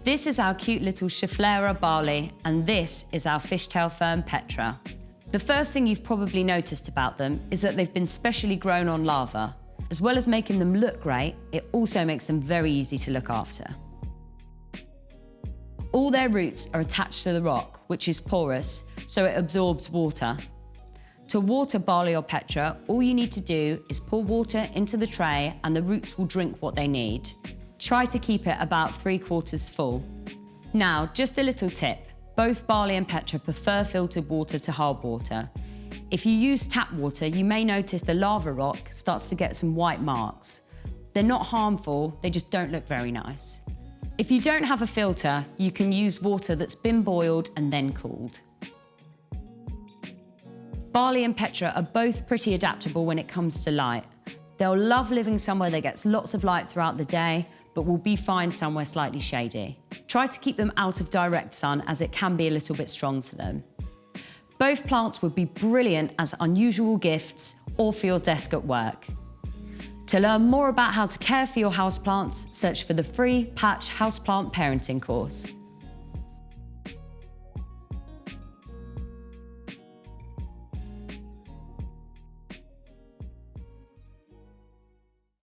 This is our cute little Schefflera Bali, and this is our fishtail fern Petra. The first thing you've probably noticed about them is that they've been specially grown on lava. As well as making them look great, it also makes them very easy to look after. All their roots are attached to the rock, which is porous, so it absorbs water. To water Bali or Petra, all you need to do is pour water into the tray and the roots will drink what they need. Try to keep it about 3/4 full. Now, just a little tip. Both Bali and Petra prefer filtered water to hard water. If you use tap water, you may notice the lava rock starts to get some white marks. They're not harmful, they just don't look very nice. If you don't have a filter, you can use water that's been boiled and then cooled. Bali and Petra are both pretty adaptable when it comes to light. They'll love living somewhere that gets lots of light throughout the day, but will be fine somewhere slightly shady. Try to keep them out of direct sun as it can be a little bit strong for them. Both plants would be brilliant as unusual gifts or for your desk at work. To learn more about how to care for your houseplants, search for the free Patch Houseplant Parenting course.